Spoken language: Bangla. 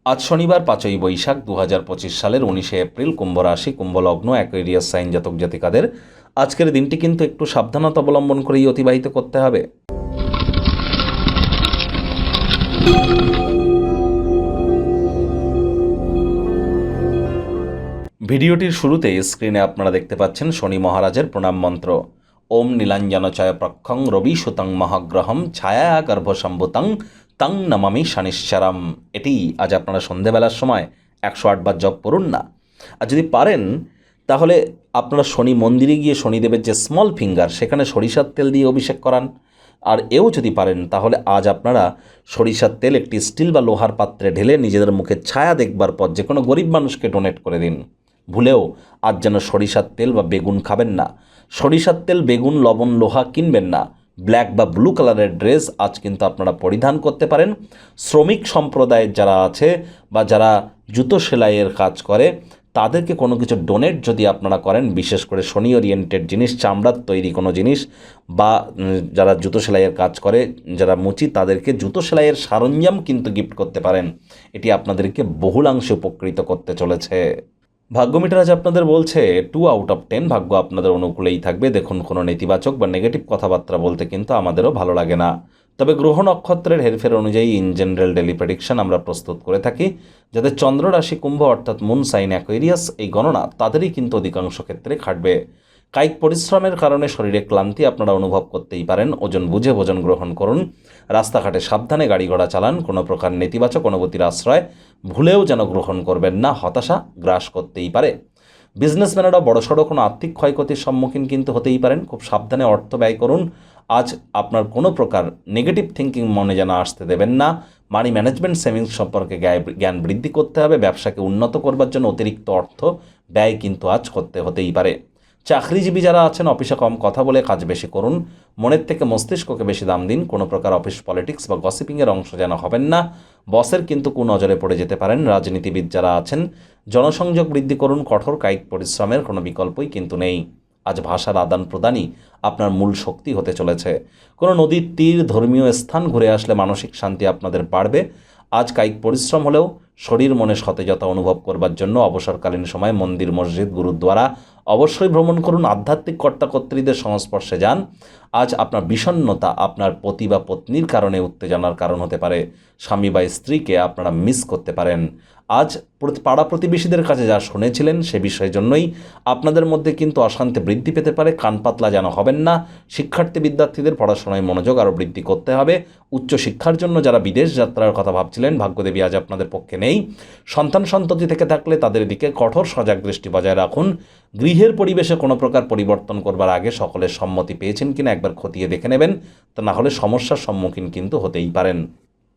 আজ শনিবার 5ই বৈশাখ 2025 সালের 19শে এপ্রিল, কুম্ভ রাশি, কুম্ভ লগ্ন, অ্যাকুয়ারিয়াস সাইন জাতক জাতিকাদের আজকের দিনটি কিন্তু একটু সাবধানতা অবলম্বন করেই অতিবাহিত করতে হবে। ভিডিওটির শুরুতে স্ক্রিনে আপনারা দেখতে পাচ্ছেন শনি মহারাজের প্রণাম মন্ত্র। ওম নীলাঞ্জনচয় প্রক্ষং রবি সুতং মহাগ্রহম ছায়া গর্ভসম্ভুতং তং নমামি শনিশ্চরম। এটি আজ আপনারা সন্ধেবেলার সময় 108 বার জপ করুন না। আর যদি পারেন তাহলে আপনারা শনি মন্দিরে গিয়ে শনিদেবের যে স্মল ফিঙ্গার সেখানে সরিষার তেল দিয়ে অভিষেক করান। আর এও যদি পারেন তাহলে আজ আপনারা সরিষার তেল একটি স্টিল বা লোহার পাত্রে ঢেলে নিজেদের মুখে ছায়া দেখবার পর যে কোনো গরিব মানুষকে ডোনেট করে দিন। ভুলেও আজ যেন সরিষার তেল বা বেগুন খাবেন না। সরিষার তেল, বেগুন, লবণ, লোহা কিনবেন না। ব্ল্যাক বা ব্লু কালারের ড্রেস আজ কিন্তু আপনারা পরিধান করতে পারেন। শ্রমিক সম্প্রদায়ের যারা আছে বা যারা জুতো সেলাইয়ের কাজ করে তাদেরকে কোনো কিছু ডোনেট যদি আপনারা করেন, বিশেষ করে শনি ওরিয়েন্টেড জিনিস, চামড়ার তৈরি কোনো জিনিস, বা যারা জুতো সেলাইয়ের কাজ করে, যারা মুচি, তাদেরকে জুতো সেলাইয়ের সরঞ্জাম কিন্তু গিফট করতে পারেন। এটি আপনাদেরকে বহুলাংশে উপকৃত করতে চলেছে। ভাগ্য মিটার আজ আপনাদের বলছে 2 আউট অফ 10, ভাগ্য আপনাদের অনুকূলেই থাকবে। দেখুন, কোনো নেতিবাচক বা নেগেটিভ কথাবার্তা বলতে কিন্তু আমাদেরও ভালো লাগে না। তবে গ্রহ নক্ষত্রের হেরফের অনুযায়ী ইন জেনারেল ডেলি প্রেডিকশন আমরা প্রস্তুত করে থাকি, যাদের চন্দ্র রাশি কুম্ভ অর্থাৎ মুন সাইন অ্যাকুয়ারিয়াস, এই গণনা তাদেরই কিন্তু অধিকাংশ ক্ষেত্রে খাটবে। কায়িক পরিশ্রমের কারণে শরীরে ক্লান্তি আপনারা অনুভব করতেই পারেন। ওজন বুঝে ভোজন গ্রহণ করুন। রাস্তাঘাটে সাবধানে গাড়ি ঘোড়া চালান। কোনো প্রকার নেতিবাচক অনুভূতির আশ্রয় ভুলেও যেন গ্রহণ করবেন না, হতাশা গ্রাস করতেই পারে। বিজনেসম্যানেরা বড়সড় কোনো আর্থিক ক্ষয়ক্ষতির সম্মুখীন কিন্তু হতেই পারেন। খুব সাবধানে অর্থ ব্যয় করুন। আজ আপনার কোনো প্রকার নেগেটিভ থিঙ্কিং মনে যেন আসতে দেবেন না। মানি ম্যানেজমেন্ট, সেভিংস সম্পর্কে জ্ঞান বৃদ্ধি করতে হবে। ব্যবসাকে উন্নত করবার জন্য অতিরিক্ত অর্থ ব্যয় কিন্তু আজ করতে হতেই পারে। চাকরিজীবী যারা আছেন, অফিসে কম কথা বলে কাজ বেশি করুন। মনের থেকে মস্তিষ্ককে বেশি দাম দিন। কোনো প্রকার অফিস পলিটিক্স বা গসিপিংয়ের অংশ যেন হবেন না। বসের কিন্তু কুনজরে পড়ে যেতে পারেন। রাজনীতিবিদ যারা আছেন, জনসংযোগ বৃদ্ধি করুন। কঠোর কায়িক পরিশ্রমের কোনো বিকল্পই কিন্তু নেই। আজ ভাষার আদান প্রদানই আপনার মূল শক্তি হতে চলেছে। কোনো নদীর তীর, ধর্মীয় স্থান ঘুরে আসলে মানসিক শান্তি আপনাদের বাড়বে। আজ কায়িক পরিশ্রম হলেও শরীর মনে সতেজতা অনুভব করবার জন্য অবসরকালীন সময় মন্দির, মসজিদ, গুরুদ্বারা অবশ্যই ভ্রমণ করুন। আধ্যাত্মিক কর্তাকর্ত্রীদের সংস্পর্শে যান। আজ আপনার বিষণ্ণতা আপনার পতি বা পত্নীর কারণে উত্তেজনার কারণ হতে পারে। স্বামী বা স্ত্রীকে আপনারা মিস করতে পারেন। আজ পাড়া প্রতিবেশীদের কাছে যা শুনেছিলেন সে বিষয়ের জন্যই আপনাদের মধ্যে কিন্তু অশান্তি বৃদ্ধি পেতে পারে। কান পাতলা যেন হবেন না। শিক্ষার্থী বিদ্যার্থীদের পড়াশোনায় মনোযোগ আরও বৃদ্ধি করতে হবে। উচ্চশিক্ষার জন্য যারা বিদেশ যাত্রার কথা ভাবছিলেন, ভাগ্যদেবী আজ আপনাদের পক্ষে নেই। সন্তান সন্ততি থেকে থাকলে তাদের দিকে কঠোর সজাগ দৃষ্টি বজায় রাখুন। গৃহের পরিবেশে কোনো প্রকার পরিবর্তন করবার আগে সকলের সম্মতি পেয়েছেন কিনা একবার খতিয়ে দেখে নেবেন, তা না হলে সমস্যার সম্মুখীন কিন্তু হতেই পারেন।